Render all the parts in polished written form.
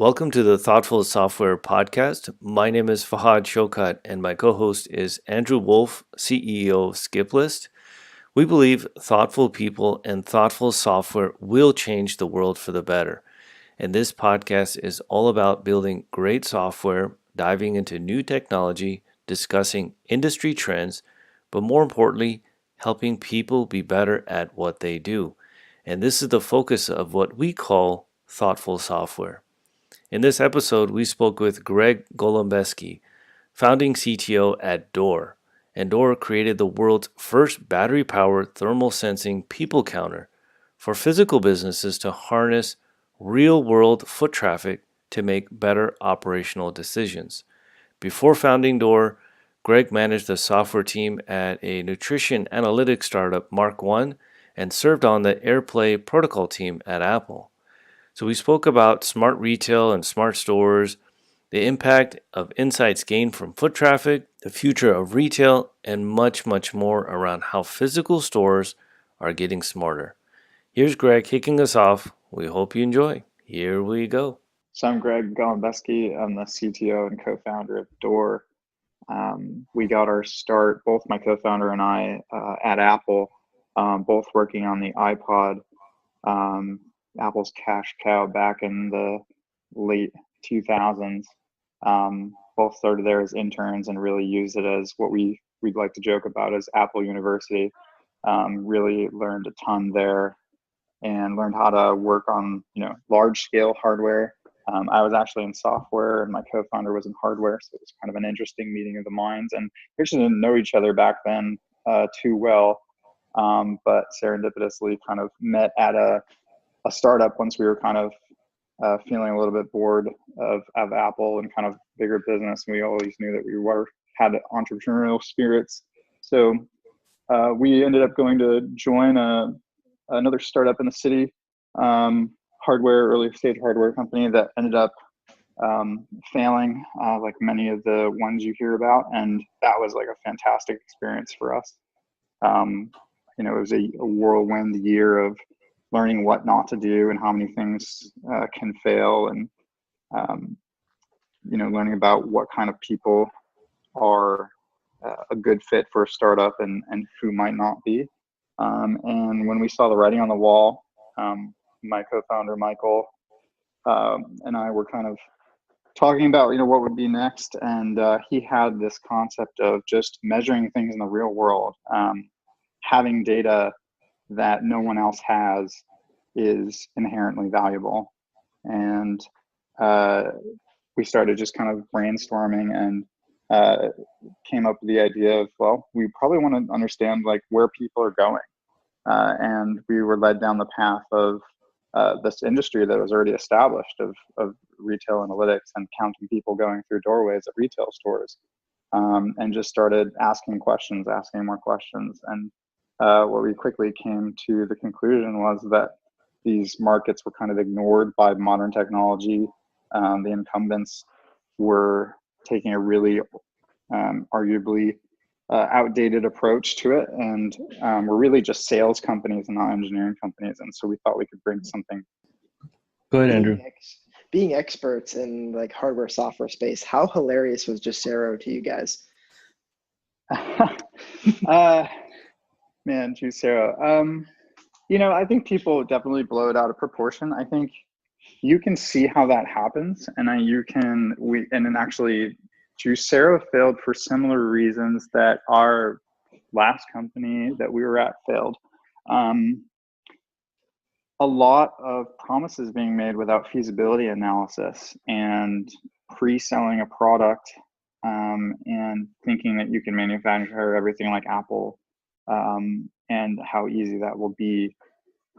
Welcome to the Thoughtful Software Podcast. My name is Fahad Shokat, and my co host is Andrew Wolf, CEO of Skiplist. We believe thoughtful people and thoughtful software will change the world for the better. And this podcast is all about building great software, diving into new technology, discussing industry trends, but more importantly, helping people be better at what they do. And this is the focus of what we call thoughtful software. In this episode, we spoke with Gregg Golembeski, founding CTO at Door. And Door created the world's first battery powered thermal sensing people counter for physical businesses to harness real world foot traffic to make better operational decisions. Before founding Door, Gregg managed the software team at a nutrition analytics startup, Mark One, and served on the AirPlay protocol team at Apple. So we spoke about smart retail and smart stores, the impact of insights gained from foot traffic, the future of retail, and much, much more around how physical stores are getting smarter. Here's Gregg kicking us off. We hope you enjoy. Here we go. So I'm Gregg Golembeski. I'm the CTO and co-founder of Door. We got our start, both my co-founder and I, at Apple, both working on the iPod, Apple's cash cow back in the late 2000s. Both started there as interns and really used it as what we'd like to joke about as Apple University. Really learned a ton there and learned how to work on large scale hardware. I was actually in software and my co-founder was in hardware, so it was kind of an interesting meeting of the minds. And we actually didn't know each other back then too well, but serendipitously kind of met at a startup once we were kind of feeling a little bit bored of Apple and kind of bigger business. And we always knew that we had entrepreneurial spirits. So we ended up going to join another startup in the city, early stage hardware company that ended up failing, like many of the ones you hear about. And that was like a fantastic experience for us. It was a whirlwind year of learning what not to do and how many things can fail, and learning about what kind of people are a good fit for a startup and who might not be. And when we saw the writing on the wall, my co-founder Michael and I were kind of talking about what would be next, and he had this concept of just measuring things in the real world. Having data that no one else has is inherently valuable. And we started just kind of brainstorming and came up with the idea of, well, we probably want to understand like where people are going. And we were led down the path of this industry that was already established of retail analytics and counting people going through doorways at retail stores, and just started asking more questions. And what we quickly came to the conclusion was that these markets were kind of ignored by modern technology. The incumbents were taking a really arguably outdated approach to it, and we're really just sales companies and not engineering companies. And so we thought we could bring something. Go ahead, Andrew. Being experts in like hardware software space, how hilarious was Juicero to you guys? Man, Juicero. I think people definitely blow it out of proportion. I think you can see how that happens, and then actually Juicero failed for similar reasons that our last company that we were at failed. A lot of promises being made without feasibility analysis and pre-selling a product, and thinking that you can manufacture everything like Apple, and how easy that will be,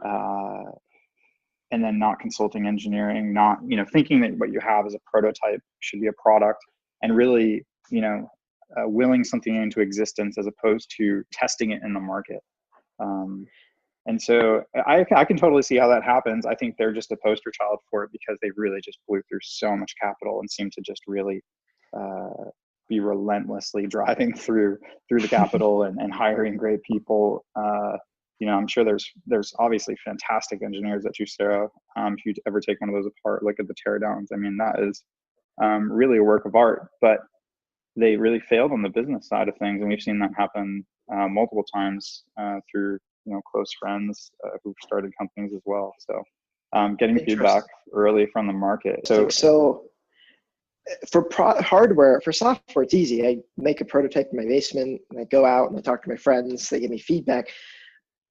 and then not consulting engineering, not thinking that what you have as a prototype should be a product, and really willing something into existence as opposed to testing it in the market. And so I can totally see how that happens. I think they're just a poster child for it because they really just blew through so much capital and seem to just really be relentlessly driving through the capital and hiring great people. I'm sure there's obviously fantastic engineers at Juicero, If you ever take one of those apart, look at the teardowns. I mean, that is really a work of art, but they really failed on the business side of things. And we've seen that happen multiple times through, close friends who've started companies as well. So getting feedback early from the market. So for hardware, for software, it's easy. I make a prototype in my basement and I go out and I talk to my friends, they give me feedback.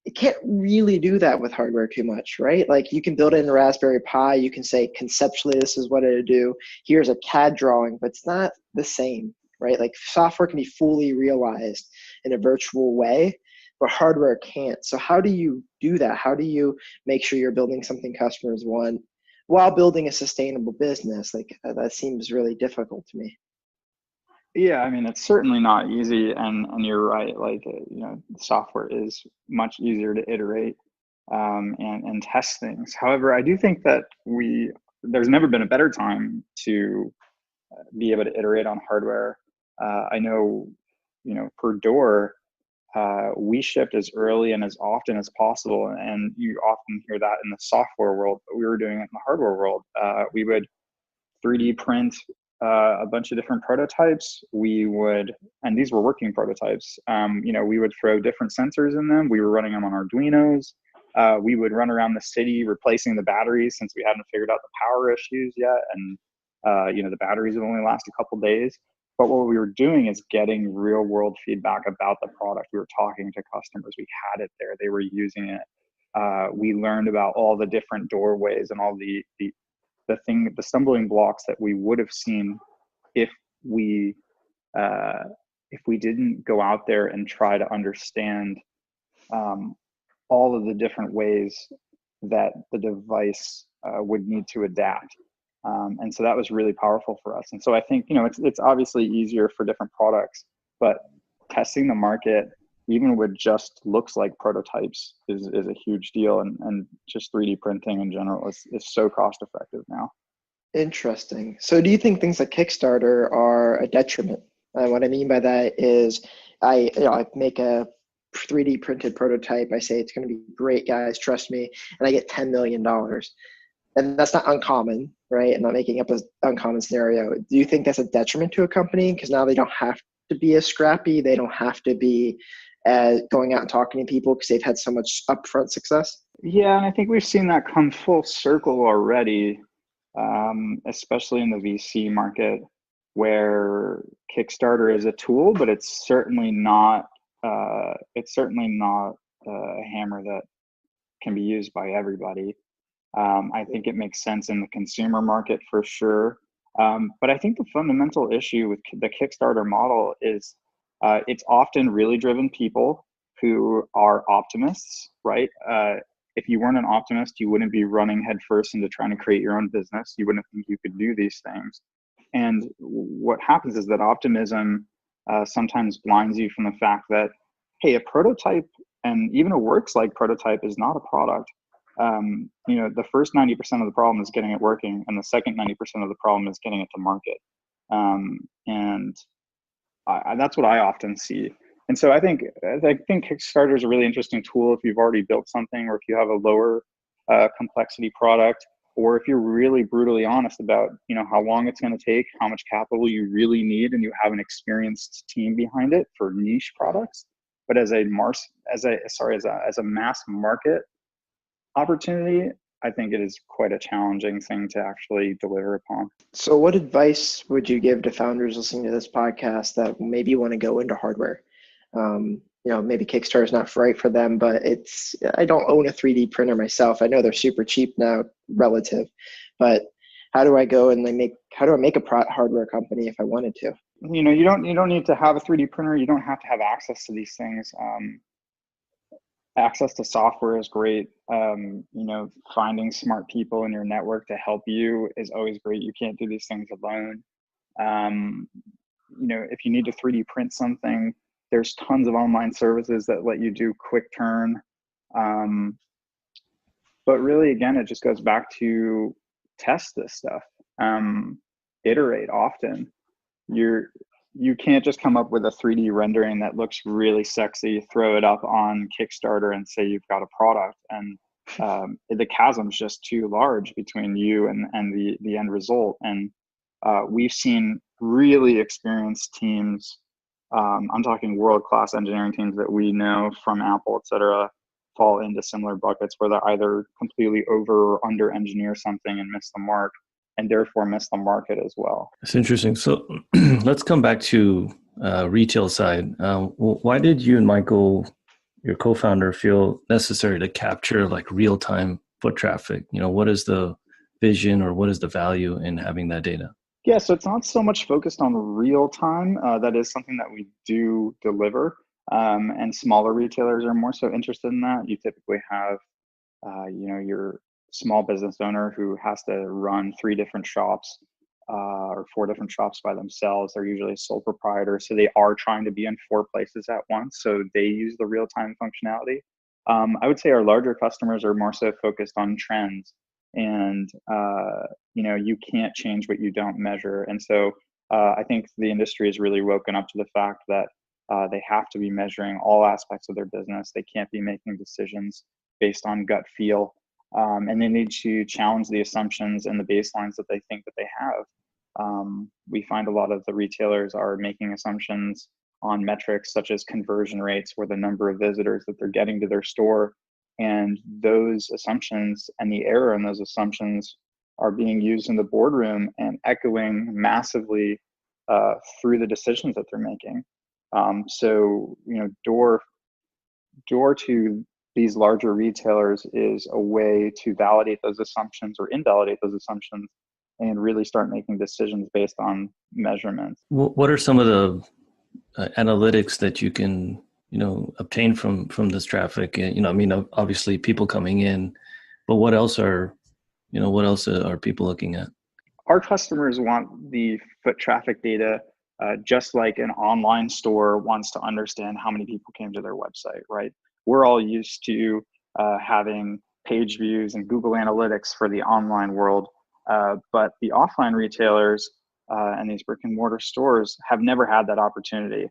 You can't really do that with hardware too much, right? Like you can build it in a Raspberry Pi, you can say conceptually this is what it'll do, here's a CAD drawing, but it's not the same, right? Like software can be fully realized in a virtual way, but hardware can't. So how do you do that? How do you make sure you're building something customers want while building a sustainable business? Like that seems really difficult to me. Yeah, I mean, it's certainly not easy, and you're right. Like, software is much easier to iterate and test things. However, I do think that there's never been a better time to be able to iterate on hardware. I know, per door, we shipped as early and as often as possible, and you often hear that in the software world, but we were doing it in the hardware world. We would 3D print a bunch of different prototypes. And these were working prototypes. We would throw different sensors in them. We were running them on Arduinos. We would run around the city replacing the batteries since we hadn't figured out the power issues yet. And, the batteries would only last a couple days. But what we were doing is getting real world feedback about the product. We were talking to customers. We had it there. They were using it. We learned about all the different doorways and all the stumbling blocks that we would have seen if we didn't go out there and try to understand all of the different ways that the device would need to adapt. And so that was really powerful for us. And so I think, it's obviously easier for different products, but testing the market, even with just looks like prototypes, is a huge deal. And just 3D printing in general is so cost effective now. Interesting. So do you think things like Kickstarter are a detriment? And what I mean by that is I make a 3D printed prototype. I say it's going to be great, guys, trust me. And I get $10 million. And that's not uncommon, right? I'm not making up an uncommon scenario. Do you think that's a detriment to a company? Because now they don't have to be as scrappy. They don't have to be going out and talking to people because they've had so much upfront success. Yeah, and I think we've seen that come full circle already, especially in the VC market, where Kickstarter is a tool, but it's certainly not a hammer that can be used by everybody. I think it makes sense in the consumer market for sure. But I think the fundamental issue with the Kickstarter model is it's often really driven people who are optimists, right? If you weren't an optimist, you wouldn't be running headfirst into trying to create your own business. You wouldn't think you could do these things. And what happens is that optimism sometimes blinds you from the fact that, hey, a prototype and even a works-like prototype is not a product. The first 90% of the problem is getting it working, and the second 90% of the problem is getting it to market. And that's what I often see. And so I think Kickstarter is a really interesting tool if you've already built something, or if you have a lower complexity product, or if you're really brutally honest about how long it's going to take, how much capital you really need, and you have an experienced team behind it for niche products. But as a mass market opportunity, I think it is quite a challenging thing to actually deliver upon. So what advice would you give to founders listening to this podcast that maybe want to go into hardware? Maybe Kickstarter is not right for them, but I don't own a 3D printer myself. I know they're super cheap now relative, but how do I go and how do I make a hardware company if I wanted to? You don't need to have a 3D printer. You don't have to have access to these things. Access to software is great. Finding smart people in your network to help you is always great. You can't do these things alone. If you need to 3D print something, there's tons of online services that let you do quick turn. But really, again, it just goes back to test this stuff. Iterate often. You can't just come up with a 3D rendering that looks really sexy, throw it up on Kickstarter and say you've got a product. And the chasm's just too large between you and the end result. And we've seen really experienced teams. I'm talking world-class engineering teams that we know from Apple, et cetera, fall into similar buckets where they either completely over or under engineer something and miss the mark, and therefore miss the market as well. That's interesting. So let's come back to retail side. Why did you and Michael, your co-founder, feel necessary to capture like real-time foot traffic? What is the vision or what is the value in having that data? Yeah, so it's not so much focused on real time. That is something that we do deliver, and smaller retailers are more so interested in that. You typically have, your small business owner who has to run 3 different shops or 4 different shops by themselves. They're usually a sole proprietor, so they are trying to be in 4 places at once. So they use the real time functionality. I would say our larger customers are more so focused on trends, and you can't change what you don't measure. And so I think the industry has really woken up to the fact that they have to be measuring all aspects of their business. They can't be making decisions based on gut feel, and they need to challenge the assumptions and the baselines that they think that they have. We find a lot of the retailers are making assumptions on metrics such as conversion rates, or the number of visitors that they're getting to their store. And those assumptions and the error in those assumptions are being used in the boardroom and echoing massively through the decisions that they're making. So, door to these larger retailers is a way to validate those assumptions or invalidate those assumptions and really start making decisions based on measurements. What are some of the analytics that you can obtain from this traffic? Obviously people coming in, but what else are people looking at? Our customers want the foot traffic data, just like an online store wants to understand how many people came to their website, right? We're all used to having page views and Google Analytics for the online world, but the offline retailers and these brick and mortar stores have never had that opportunity,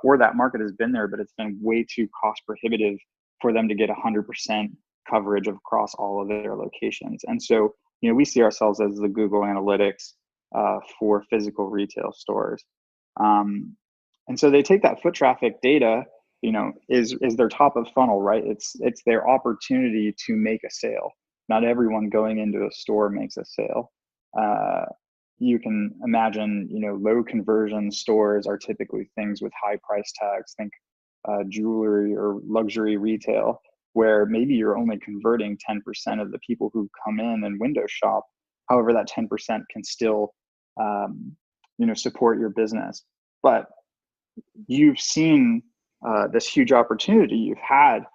or that market has been there, but it's been way too cost prohibitive for them to get 100% coverage across all of their locations. And so, we see ourselves as the Google Analytics for physical retail stores. And so they take that foot traffic data, is their top of funnel, right? It's their opportunity to make a sale. Not everyone going into a store makes a sale. You can imagine, low conversion stores are typically things with high price tags. Think jewelry or luxury retail, where maybe you're only converting 10% of the people who come in and window shop. However, that 10% can still, support your business. But you've seen this huge opportunity you've had.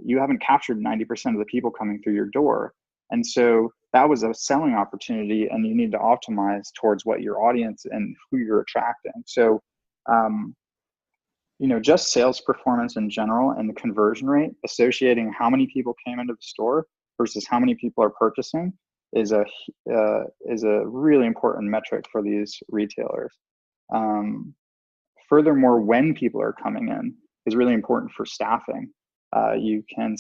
You haven't captured 90% of the people coming through your door. And so that was a selling opportunity, and you need to optimize towards what your audience and who you're attracting. So, just sales performance in general and the conversion rate, associating how many people came into the store versus how many people are purchasing is a really important metric for these retailers. Furthermore, when people are coming in is really important for staffing. You can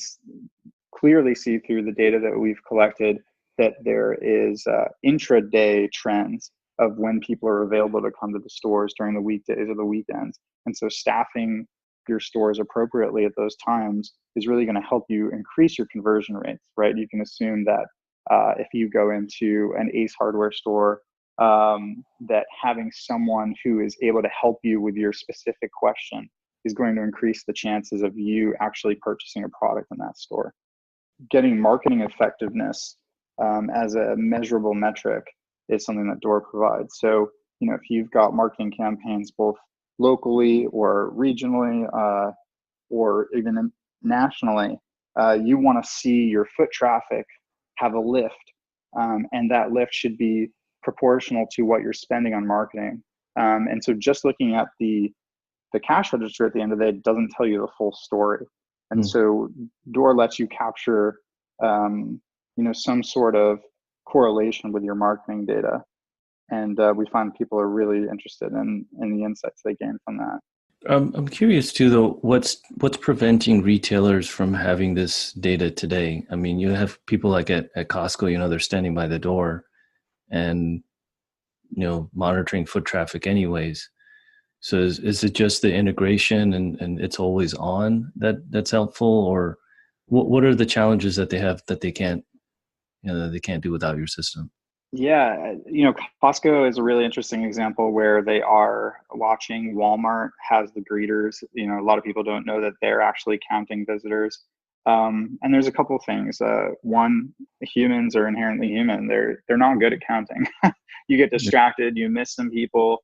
clearly see through the data that we've collected that there is intraday trends of when people are available to come to the stores during the weekdays or the weekends. And so staffing your stores appropriately at those times is really going to help you increase your conversion rates, right? You can assume that if you go into an Ace Hardware store, that having someone who is able to help you with your specific question is going to increase the chances of you actually purchasing a product in that store. Getting marketing effectiveness as a measurable metric is something that Door provides. So, if you've got marketing campaigns both locally or regionally or even nationally, you want to see your foot traffic have a lift, and that lift should be proportional to what you're spending on marketing. And so just looking at the cash register at the end of the day doesn't tell you the full story. And so Door lets you capture some sort of correlation with your marketing data. And we find people are really interested in the insights they gain from that. I'm curious too, though, what's preventing retailers from having this data today? I mean, you have people like at Costco, they're standing by the door and, monitoring foot traffic anyways. So is it just the integration and it's always on that's helpful, or what are the challenges that they have that they can't do without your system? Yeah, Costco is a really interesting example where they are watching. Walmart has the greeters. A lot of people don't know that they're actually counting visitors. And there's a couple things. One, humans are inherently human. They're not good at counting. You get distracted, you miss some people,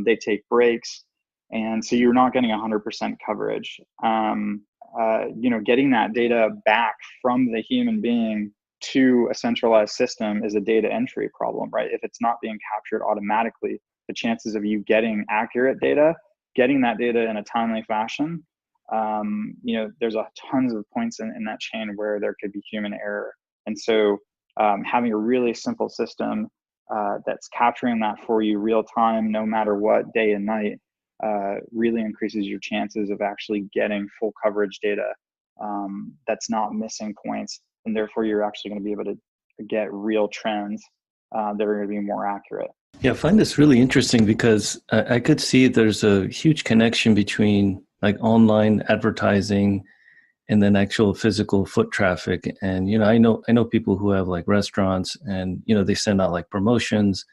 they take breaks, and so you're not getting 100% coverage. Getting that data back from the human being to a centralized system is a data entry problem, right? If it's not being captured automatically, the chances of you getting accurate data, getting that data in a timely fashion, there's tons of points in that chain where there could be human error. And so having a really simple system that's capturing that for you real time, no matter what, day and night, really increases your chances of actually getting full coverage data that's not missing points. And therefore, you're actually going to be able to get real trends that are going to be more accurate. Yeah, I find this really interesting because I could see there's a huge connection between like online advertising and then actual physical foot traffic. And I know people who have like restaurants, and they send out like promotions,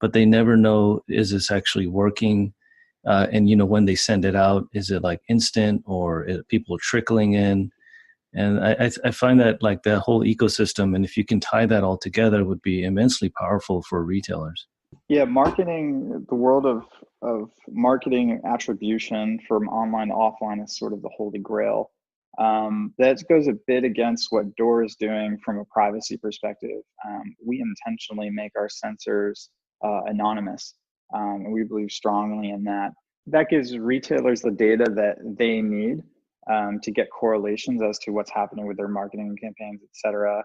but they never know, is this actually working? And when they send it out, is it like instant, or people trickling in? And I find that like the whole ecosystem, and if you can tie that all together, would be immensely powerful for retailers. Yeah, marketing, the world of marketing attribution from online to offline is sort of the holy grail. That goes a bit against what Door is doing from a privacy perspective. We intentionally make our sensors anonymous, and we believe strongly in that. That gives retailers the data that they need to get correlations as to what's happening with their marketing campaigns, et cetera,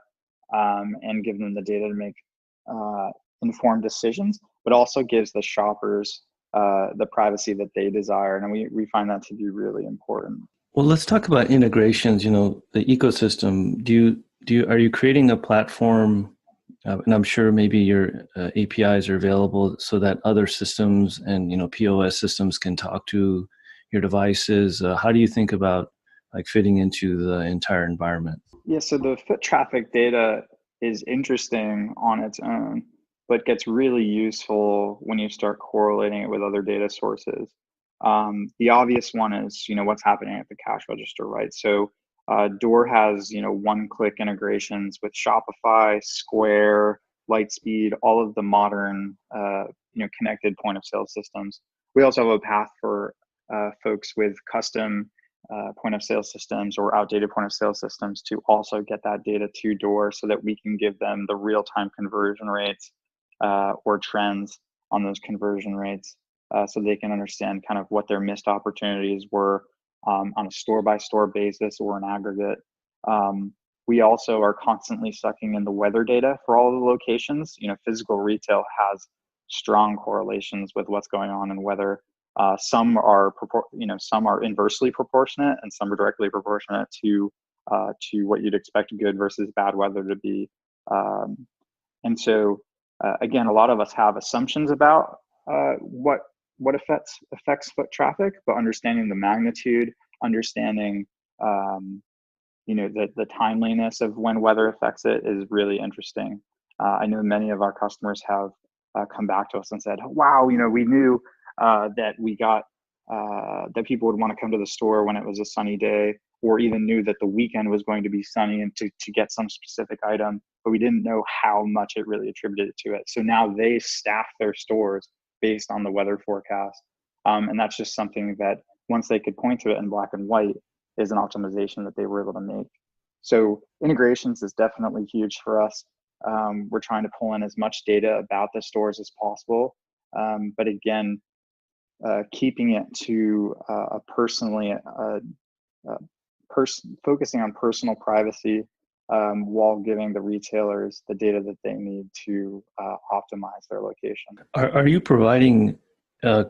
and give them the data to make informed decisions, but also gives the shoppers the privacy that they desire. And we find that to be really important. Well, let's talk about integrations. The ecosystem. Are you creating a platform? And I'm sure maybe your APIs are available so that other systems and POS systems can talk to your devices. How do you think about like fitting into the entire environment? Yeah, so the foot traffic data is interesting on its own, but gets really useful when you start correlating it with other data sources. The obvious one is, what's happening at the cash register, right? So Door has, one-click integrations with Shopify, Square, Lightspeed, all of the modern, connected point of sale systems. We also have a path for folks with custom point of sale systems or outdated point of sale systems to also get that data to Door so that we can give them the real-time conversion rates or trends on those conversion rates so they can understand kind of what their missed opportunities were on a store-by-store basis or an aggregate. We also are constantly sucking in the weather data for all the locations. Physical retail has strong correlations with what's going on in weather. Some are inversely proportionate, and some are directly proportionate to what you'd expect good versus bad weather to be. And so, again, a lot of us have assumptions about what affects foot traffic, but understanding the magnitude, understanding the timeliness of when weather affects it is really interesting. I know many of our customers have come back to us and said, "Wow, we knew that we got that people would want to come to the store when it was a sunny day, or even knew that the weekend was going to be sunny and to get some specific item, but we didn't know how much it really attributed to it." So now they staff their stores based on the weather forecast. And that's just something that once they could point to it in black and white is an optimization that they were able to make. So integrations is definitely huge for us. We're trying to pull in as much data about the stores as possible. But again, keeping it to focusing on personal privacy while giving the retailers the data that they need to optimize their location. Are you providing uh,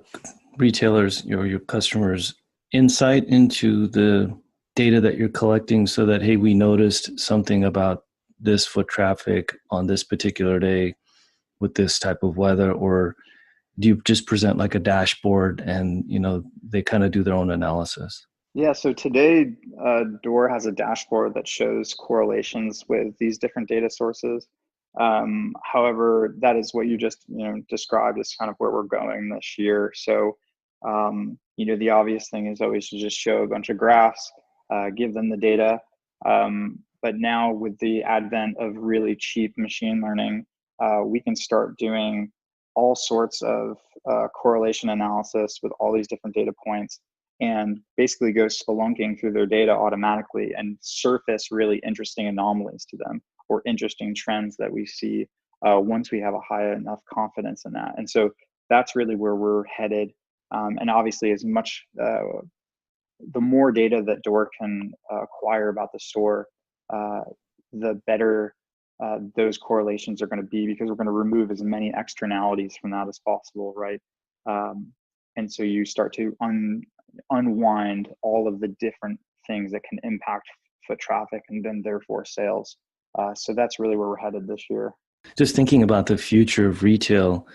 retailers, your customers, insight into the data that you're collecting so that, hey, we noticed something about this foot traffic on this particular day with this type of weather? Or do you just present like a dashboard and, they kind of do their own analysis? Yeah, so today, Door has a dashboard that shows correlations with these different data sources. However, that is what you just described as kind of where we're going this year. So, the obvious thing is always to just show a bunch of graphs, give them the data. But now with the advent of really cheap machine learning, we can start doing all sorts of correlation analysis with all these different data points, and basically go spelunking through their data automatically and surface really interesting anomalies to them, or interesting trends that we see once we have a high enough confidence in that. And so that's really where we're headed. And obviously, as much the more data that Door can acquire about the store, the better those correlations are going to be, because we're going to remove as many externalities from that as possible, right? And so you start to unwind all of the different things that can impact foot traffic and then therefore sales. So that's really where we're headed this year. Just thinking about the future of retail,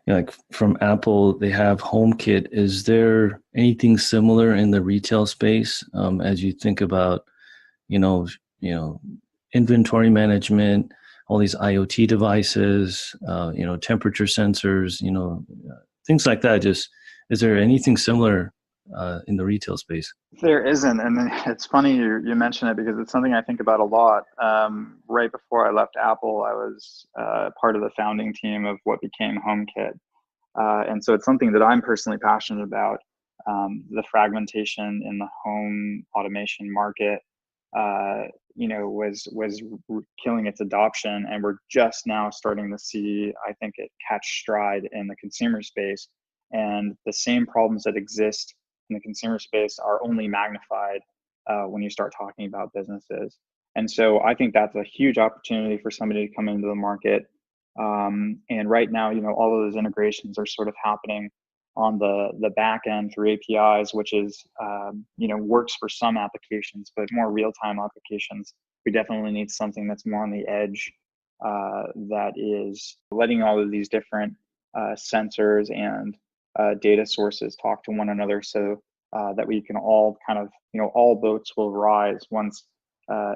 like from Apple, they have HomeKit. Is there anything similar in the retail space as you think about, you know, inventory management, all these IoT devices, temperature sensors, things like that? Just, is there anything similar in the retail space? There isn't, and it's funny you mention it, because it's something I think about a lot. Right before I left Apple, I was part of the founding team of what became HomeKit, and so it's something that I'm personally passionate about. The fragmentation in the home automation market, was killing its adoption, and we're just now starting to see, I think, it catch stride in the consumer space, and the same problems that exist in the consumer space are only magnified when you start talking about businesses. And so I think that's a huge opportunity for somebody to come into the market. And right now, all of those integrations are sort of happening on the back end through APIs, which is, works for some applications, but more real-time applications, we definitely need something that's more on the edge, that is letting all of these different sensors and data sources talk to one another, so that we can all kind of, all boats will rise once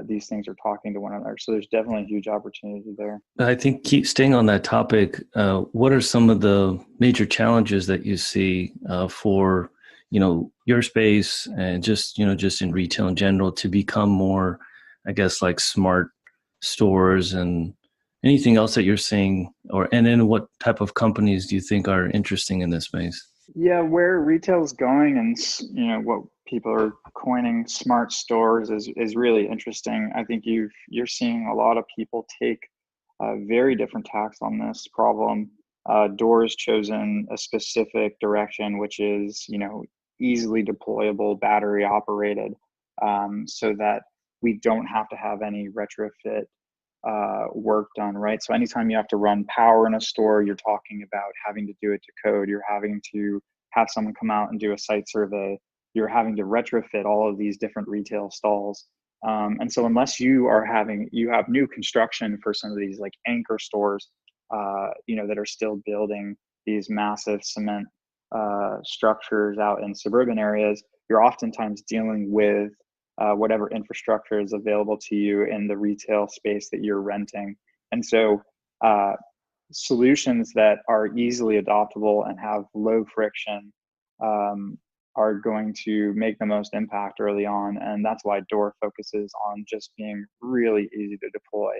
these things are talking to one another. So there's definitely a huge opportunity there. I think keep staying on that topic. What are some of the major challenges that you see for, your space and just in retail in general to become more, I guess, like smart stores, and anything else that you're seeing, and then what type of companies do you think are interesting in this space? Yeah, where retail is going, and what people are coining smart stores is really interesting. I think you're seeing a lot of people take very different tacks on this problem. Door's chosen a specific direction, which is easily deployable, battery operated, so that we don't have to have any retrofit work done, right? So anytime you have to run power in a store, you're talking about having to do it to code. You're having to have someone come out and do a site survey. You're having to retrofit all of these different retail stalls. And so unless you have new construction for some of these like anchor stores, that are still building these massive cement structures out in suburban areas, you're oftentimes dealing with whatever infrastructure is available to you in the retail space that you're renting. And so solutions that are easily adoptable and have low friction are going to make the most impact early on. And that's why Door focuses on just being really easy to deploy.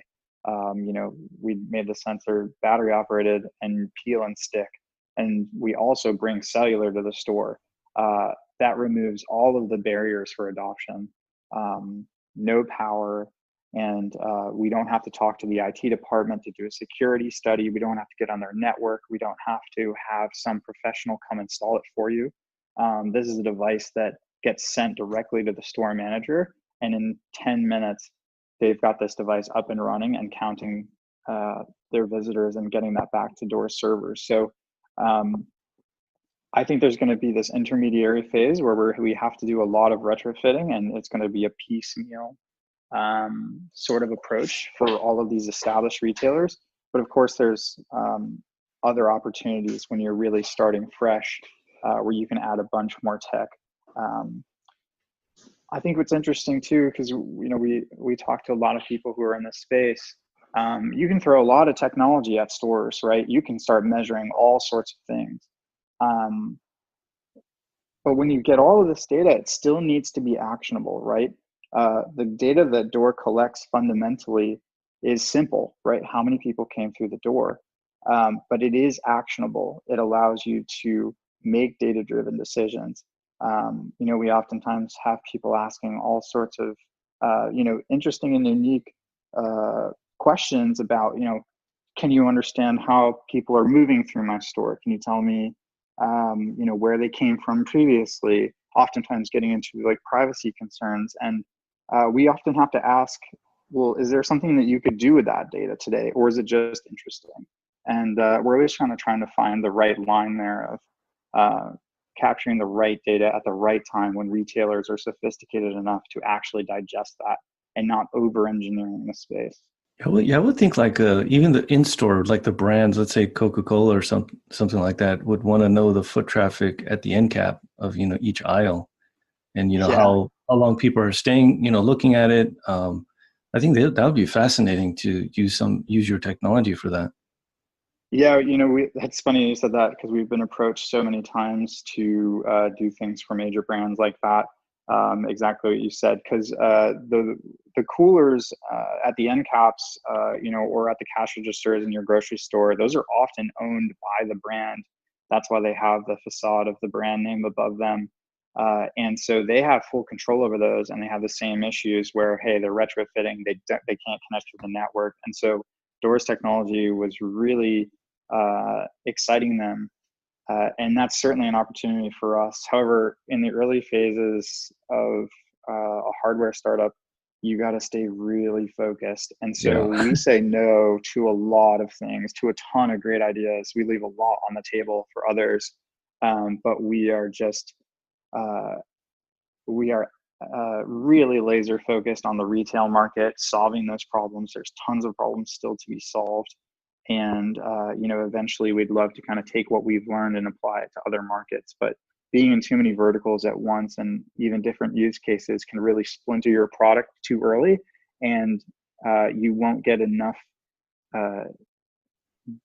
We made the sensor battery operated and peel and stick. And we also bring cellular to the store. That removes all of the barriers for adoption. No power, and we don't have to talk to the IT department to do a security study. We don't have to get on their network. We don't have to have some professional come install it for you. This is a device that gets sent directly to the store manager, and in 10 minutes, they've got this device up and running and counting their visitors and getting that back to Door servers. So I think there's going to be this intermediary phase where we have to do a lot of retrofitting, and it's going to be a piecemeal sort of approach for all of these established retailers. But of course, there's other opportunities when you're really starting fresh, where you can add a bunch more tech. I think what's interesting too, because we talk to a lot of people who are in this space. You can throw a lot of technology at stores, right? You can start measuring all sorts of things. But when you get all of this data, it still needs to be actionable, right? The data that Door collects fundamentally is simple, right? How many people came through the door? But it is actionable. It allows you to make data-driven decisions. We oftentimes have people asking all sorts of, interesting and unique questions about, can you understand how people are moving through my store? Can you tell me, where they came from previously? Oftentimes getting into like privacy concerns. And we often have to ask, well, is there something that you could do with that data today? Or is it just interesting? And we're always trying to find the right line there of capturing the right data at the right time when retailers are sophisticated enough to actually digest that and not over-engineering the space. Yeah, I would think like even the in-store, like the brands, let's say Coca-Cola or something like that, would want to know the foot traffic at the end cap of each aisle, and Yeah. how long people are staying, looking at it. I think that would be fascinating to use your technology for that. Yeah, it's funny you said that, because we've been approached so many times to do things for major brands like that. Exactly what you said, because the coolers at the end caps, or at the cash registers in your grocery store, those are often owned by the brand. That's why they have the facade of the brand name above them. And so they have full control over those, and they have the same issues where, hey, they're retrofitting, they can't connect to the network. And so Door's technology was really exciting them. And that's certainly an opportunity for us. However, in the early phases of a hardware startup, you got to stay really focused. And so we say no to a lot of things, to a ton of great ideas. We leave a lot on the table for others. But we are just, really laser focused on the retail market, solving those problems. There's tons of problems still to be solved. And, eventually we'd love to kind of take what we've learned and apply it to other markets. But being in too many verticals at once and even different use cases can really splinter your product too early. And you won't get enough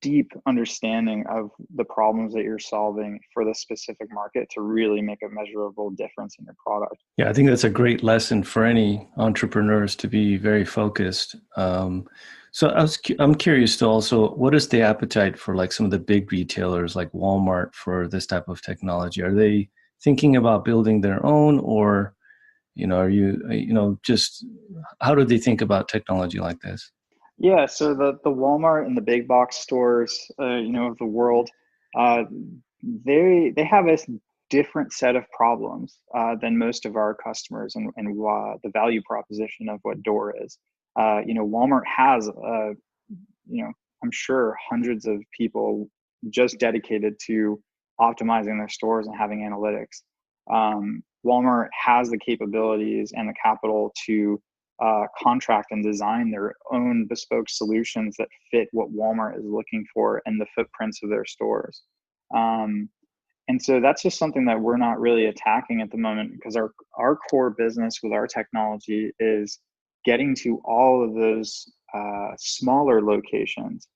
deep understanding of the problems that you're solving for the specific market to really make a measurable difference in your product. Yeah, I think that's a great lesson for any entrepreneurs, to be very focused. So I'm curious to also, what is the appetite for like some of the big retailers like Walmart for this type of technology? Are they thinking about building their own, or, are you, just how do they think about technology like this? Yeah, so the Walmart and the big box stores, of the world, they have a different set of problems than most of our customers, and the value proposition of what Door is. Walmart has, I'm sure hundreds of people just dedicated to optimizing their stores and having analytics. Walmart has the capabilities and the capital to contract and design their own bespoke solutions that fit what Walmart is looking for and the footprints of their stores. And so that's just something that we're not really attacking at the moment, because our core business with our technology is getting to all of those smaller locations.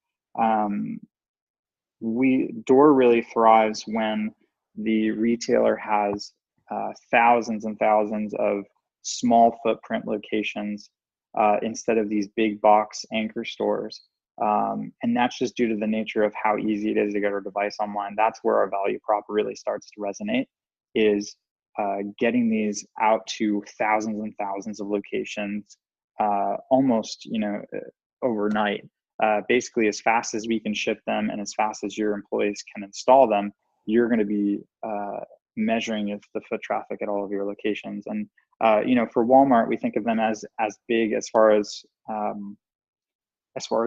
Door really thrives when the retailer has thousands and thousands of small footprint locations instead of these big box anchor stores. And that's just due to the nature of how easy it is to get our device online. That's where our value prop really starts to resonate, is getting these out to thousands and thousands of locations almost, overnight. Basically, as fast as we can ship them and as fast as your employees can install them, you're going to be measuring the foot traffic at all of your locations. And for Walmart, we think of them as big as far as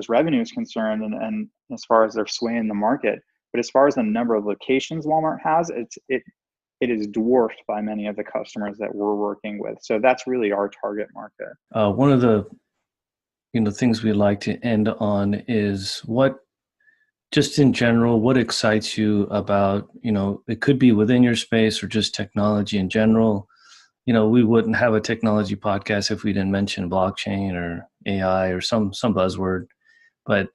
revenue is concerned, and as far as their sway in the market. But as far as the number of locations Walmart has, it is dwarfed by many of the customers that we're working with. So that's really our target market. One of the things we like to end on is just in general, what excites you about, it could be within your space or just technology in general. We wouldn't have a technology podcast if we didn't mention blockchain or AI or some buzzword. But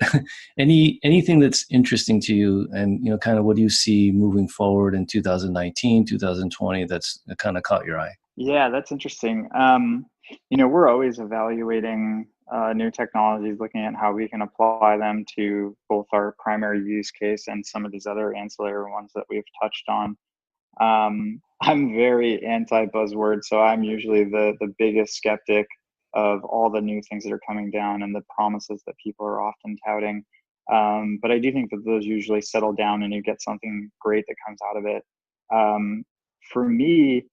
anything that's interesting to you, and kind of what do you see moving forward in 2019, 2020 that's kind of caught your eye? Yeah, that's interesting. We're always evaluating new technologies, looking at how we can apply them to both our primary use case and some of these other ancillary ones that we've touched on. I'm very anti-buzzword, so I'm usually the biggest skeptic of all the new things that are coming down and the promises that people are often touting. But I do think that those usually settle down and you get something great that comes out of it. For me,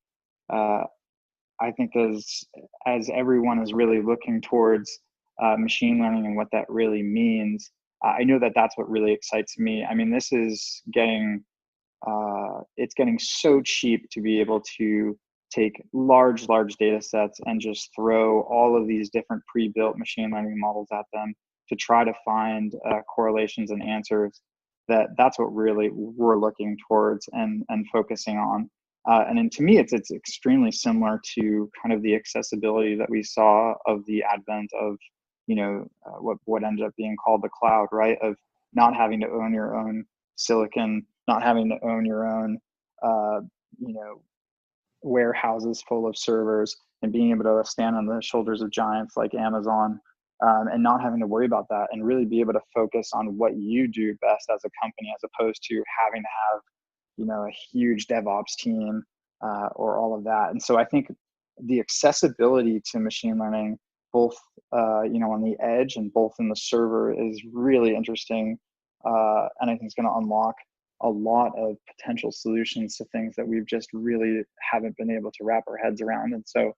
I think as everyone is really looking towards machine learning and what that really means, I know that that's what really excites me. I mean, this is it's getting so cheap to be able to take large data sets and just throw all of these different pre-built machine learning models at them to try to find correlations and answers. That's what really we're looking towards and focusing on. And then to me, it's extremely similar to kind of the accessibility that we saw of the advent of, what ended up being called the cloud, right? Of not having to own your own silicon, not having to own your own, warehouses full of servers, and being able to stand on the shoulders of giants like Amazon, and not having to worry about that, and really be able to focus on what you do best as a company, as opposed to having to have a huge DevOps team or all of that. And so I think the accessibility to machine learning, both on the edge and both in the server, is really interesting, and I think it's going to unlock a lot of potential solutions to things that we've just really haven't been able to wrap our heads around. And so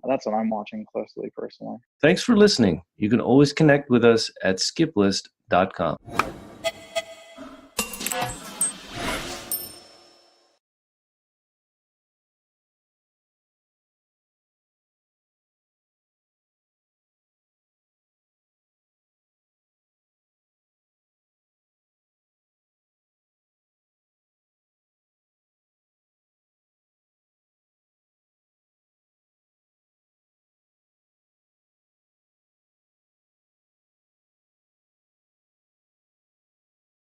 that's what I'm watching closely personally. Thanks for listening. You can always connect with us at skiplist.com.